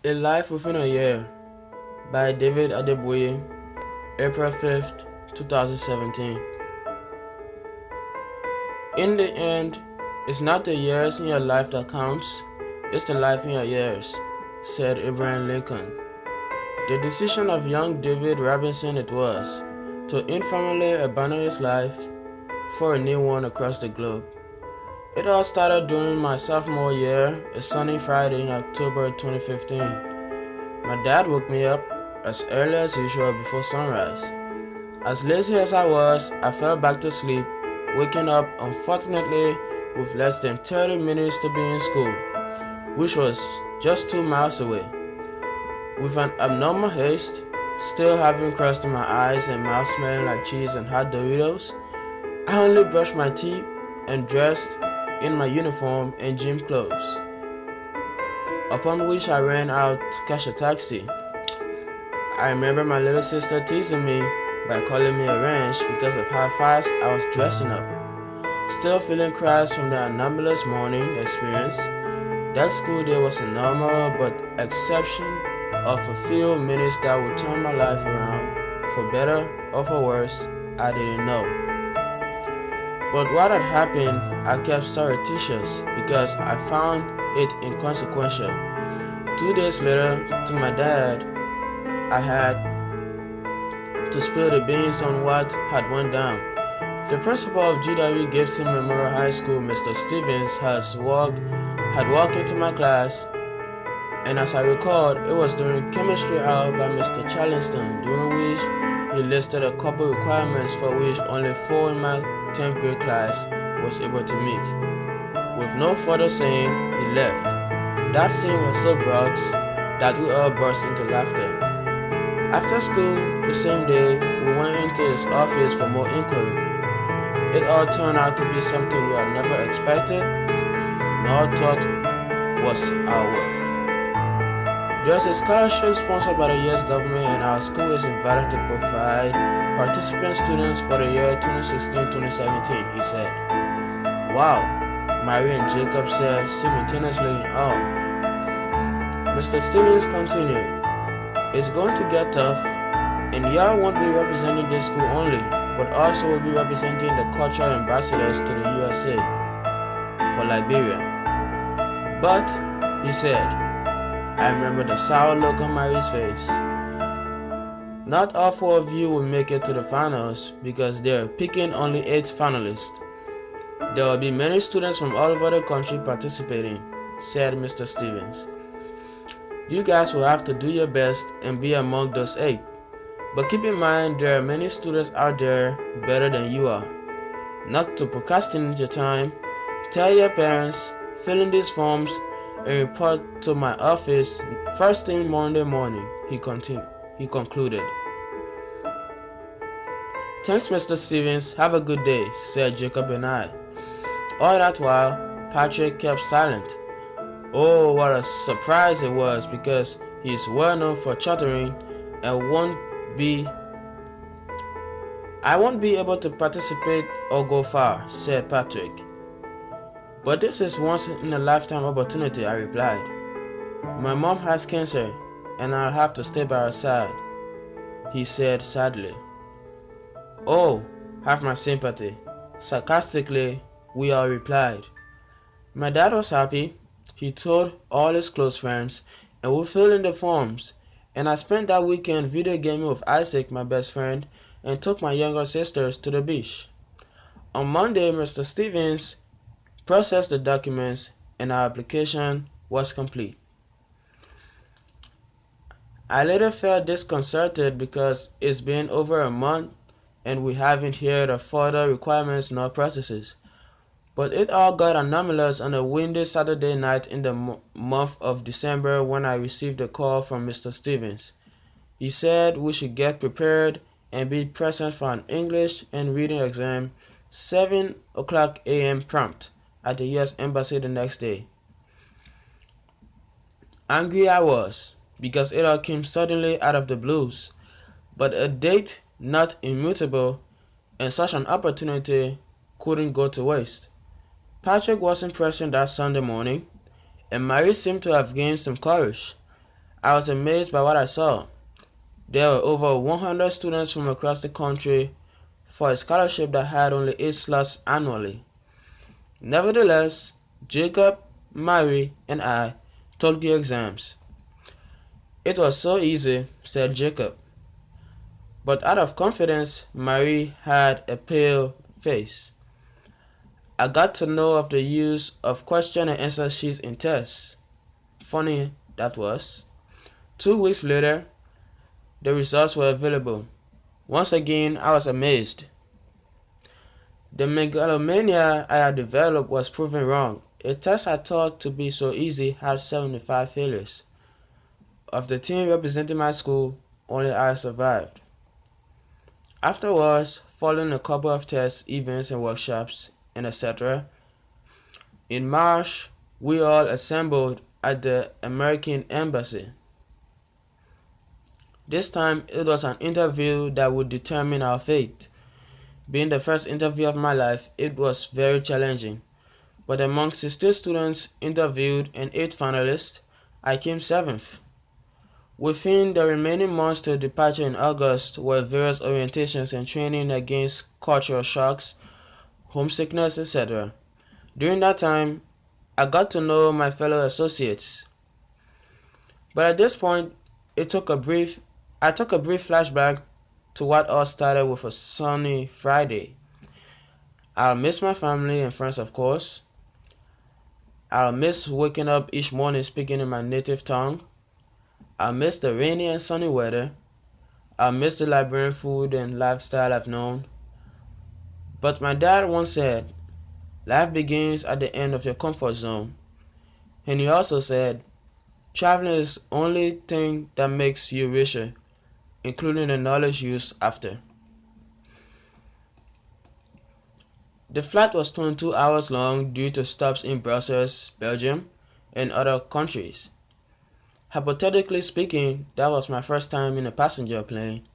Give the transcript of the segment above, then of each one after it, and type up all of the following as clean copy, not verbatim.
A Life Within a Year by David Adeboye, April 5th, 2017. In the end, it's not the years in your life that counts, it's the life in your years, said Abraham Lincoln. The decision of young David Robinson it was to informally abandon his life for a new one across the globe. It all started during my sophomore year, a sunny Friday in October 2015. My dad woke me up as early as usual before sunrise. As lazy as I was, I fell back to sleep, waking up unfortunately with less than 30 minutes to be in school, which was just 2 miles away. With an abnormal haste, still having crust in my eyes and mouth smelling like cheese and hot Doritos, I only brushed my teeth and dressed in my uniform and gym clothes, upon which I ran out to catch a taxi. I remember my little sister teasing me by calling me a wrench because of how fast I was dressing up. Still feeling cracks from the anomalous morning experience, that school day was a normal but exception of a few minutes that would turn my life around, for better or for worse, I didn't know. But what had happened, I kept surreptitious because I found it inconsequential. 2 days later, to my dad, I had to spill the beans on what had went down. The principal of GW Gibson Memorial High School, Mr. Stevens, had walked into my class, and as I recalled, it was during chemistry hour by Mr. Charleston, during which he listed a couple requirements for which only 4 in my 10th grade class was able to meet. With no further saying, he left. That scene was so broad that we all burst into laughter. After school, the same day, we went into his office for more inquiry. It all turned out to be something we had never expected, nor thought was our worth. There's a scholarship sponsored by the US government, and our school is invited to provide participant students for the year 2016-2017, he said. Wow, Mary and Jacob said simultaneously in awe. Mr. Stevens continued, it's going to get tough, and y'all won't be representing this school only, but also will be representing the cultural ambassadors to the USA for Liberia. But, he said, I remember the sour look on Mary's face. Not all 4 of you will make it to the finals because they are picking only 8 finalists. There will be many students from all over the country participating, said Mr. Stevens. You guys will have to do your best and be among those 8. But keep in mind there are many students out there better than you are. Not to procrastinate your time, tell your parents, fill in these forms, and report to my office first thing Monday morning, he concluded. Thanks, Mr. Stevens. Have a good day, said Jacob and I. All that while, Patrick kept silent. Oh, what a surprise it was, because he is well known for chattering and I won't be able to participate or go far, said Patrick. But this is once in a lifetime opportunity, I replied. My mom has cancer and I'll have to stay by her side, he said sadly. Oh, have my sympathy, sarcastically, we all replied. My dad was happy. He told all his close friends and we filled in the forms, and I spent that weekend video gaming with Isaac, my best friend, and took my younger sisters to the beach. On Monday, Mr. Stevens processed the documents and our application was complete. I later felt disconcerted because it's been over a month and we haven't heard of further requirements nor processes. But it all got anomalous on a windy Saturday night in the month of December when I received a call from Mr. Stevens. He said we should get prepared and be present for an English and reading exam 7 o'clock a.m. prompt at the US Embassy the next day. Angry I was, because it all came suddenly out of the blues, but a date not immutable, and such an opportunity couldn't go to waste. Patrick wasn't present that Sunday morning, and Mary seemed to have gained some courage. I was amazed by what I saw. There were over 100 students from across the country for a scholarship that had only 8 slots annually. Nevertheless, Jacob, Mary, and I took the exams. "It was so easy," said Jacob. But out of confidence, Mary had a pale face. I got to know of the use of question and answer sheets in tests. Funny that was. 2 weeks later, the results were available. Once again, I was amazed. The megalomania I had developed was proven wrong. A test I thought to be so easy had 75 failures. Of the team representing my school, only I survived. Afterwards, following a couple of tests, events and workshops, and etc., in March, we all assembled at the American Embassy. This time, it was an interview that would determine our fate. Being the first interview of my life, it was very challenging. But among 16 students interviewed and 8 finalists, I came 7th. Within the remaining months to departure in August were various orientations and training against cultural shocks, homesickness, etc. During that time, I got to know my fellow associates. But at this point, I took a brief flashback to what all started with a sunny Friday. I'll miss my family and friends, of course. I'll miss waking up each morning speaking in my native tongue. I'll miss the rainy and sunny weather. I'll miss the Liberian food and lifestyle I've known. But my dad once said, "Life begins at the end of your comfort zone." And he also said, "Traveling is the only thing that makes you richer, including the knowledge used after." The flight was 22 hours long due to stops in Brussels, Belgium, and other countries. Hypothetically speaking, that was my first time in a passenger plane.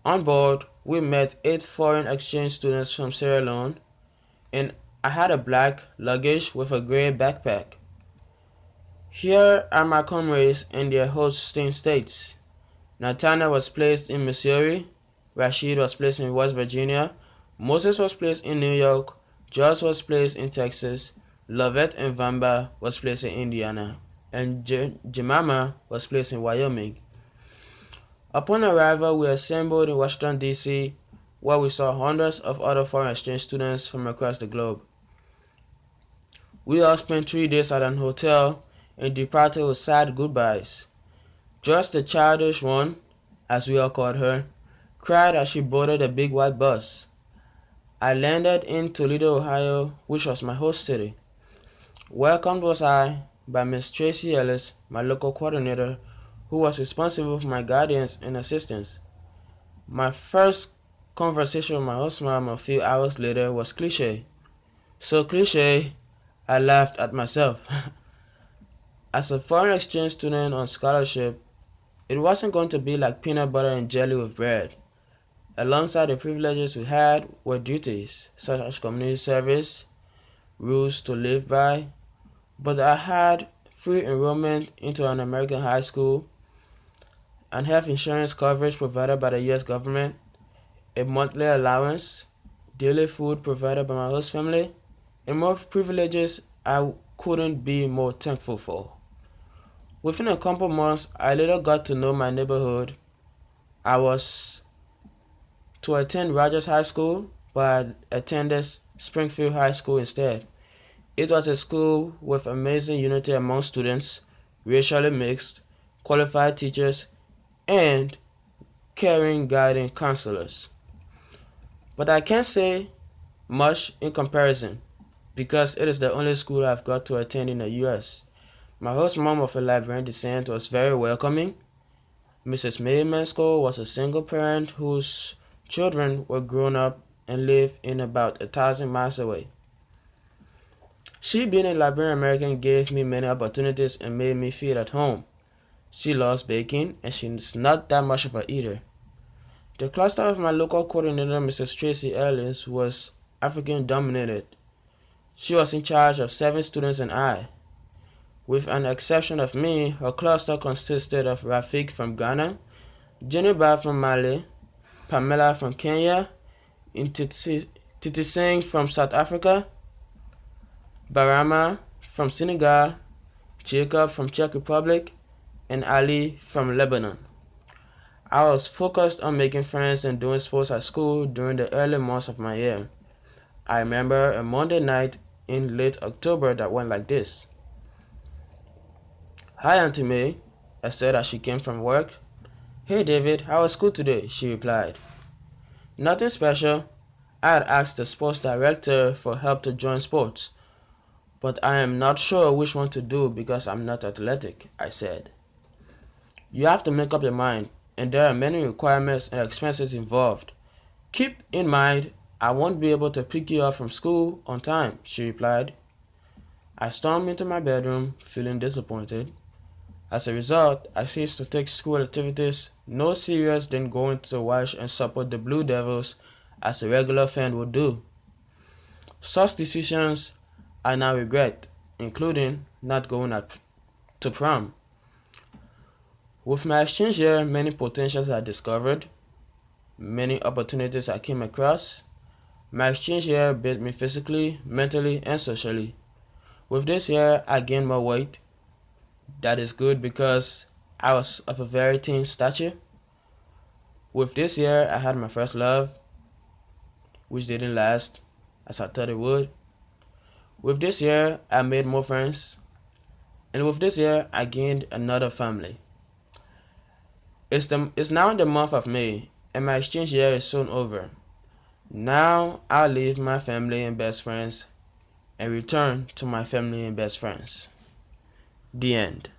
On board, we met 8 foreign exchange students from Sierra Leone, and I had a black luggage with a gray backpack. Here are my comrades in their hosting states. Nathaniel was placed in Missouri, Rashid was placed in West Virginia, Moses was placed in New York, Josh was placed in Texas, Lovett and Vamba was placed in Indiana, and Jemima was placed in Wyoming. Upon arrival, we assembled in Washington, D.C., where we saw hundreds of other foreign exchange students from across the globe. We all spent 3 days at an hotel and departed with sad goodbyes. Just the childish one, as we all called her, cried as she boarded a big white bus. I landed in Toledo, Ohio, which was my host city. Welcomed was I by Miss Tracy Ellis, my local coordinator, who was responsible for my guidance and assistance. My first conversation with my host mom a few hours later was cliche. So cliche, I laughed at myself. As a foreign exchange student on scholarship, it wasn't going to be like peanut butter and jelly with bread. Alongside the privileges we had were duties, such as community service, rules to live by, but I had free enrollment into an American high school, and health insurance coverage provided by the U.S. government, a monthly allowance, daily food provided by my host family, and more privileges I couldn't be more thankful for. Within a couple months, I later got to know my neighborhood. I was to attend Rogers High School, but I attended Springfield High School instead. It was a school with amazing unity among students, racially mixed, qualified teachers, and caring guiding counselors. But I can't say much in comparison, because it is the only school I've got to attend in the U.S. My host mom of a Liberian descent was very welcoming. Mrs. May Mansko was a single parent whose children were grown up and lived in about 1,000 miles away. She, being a Liberian American, gave me many opportunities and made me feel at home. She loves baking, and she's not that much of a eater. The cluster of my local coordinator, Mrs. Tracy Ellis, was African dominated. She was in charge of 7 students and I. With an exception of me, her cluster consisted of Rafik from Ghana, Jennifer from Mali, Pamela from Kenya, Titi Singh from South Africa, Barama from Senegal, Jacob from Czech Republic, and Ali from Lebanon. I was focused on making friends and doing sports at school during the early months of my year. I remember a Monday night in late October that went like this. "Hi, Auntie May," I said as she came from work. "Hey, David, how was school today?" she replied. "Nothing special. I had asked the sports director for help to join sports, but I am not sure which one to do because I'm not athletic," I said. "You have to make up your mind, and there are many requirements and expenses involved. Keep in mind, I won't be able to pick you up from school on time," she replied. I stormed into my bedroom, feeling disappointed. As a result, I ceased to take school activities no serious than going to watch and support the Blue Devils as a regular fan would do. Such decisions I now regret, including not going to prom. With my exchange year, many potentials I discovered, many opportunities I came across. My exchange year built me physically, mentally, and socially. With this year, I gained more weight. That is good because I was of a very thin stature. With this year, I had my first love, which didn't last as I thought it would. With this year, I made more friends. And with this year, I gained another family. It's now the month of May, and my exchange year is soon over. Now I'll leave my family and best friends and return to my family and best friends. The end.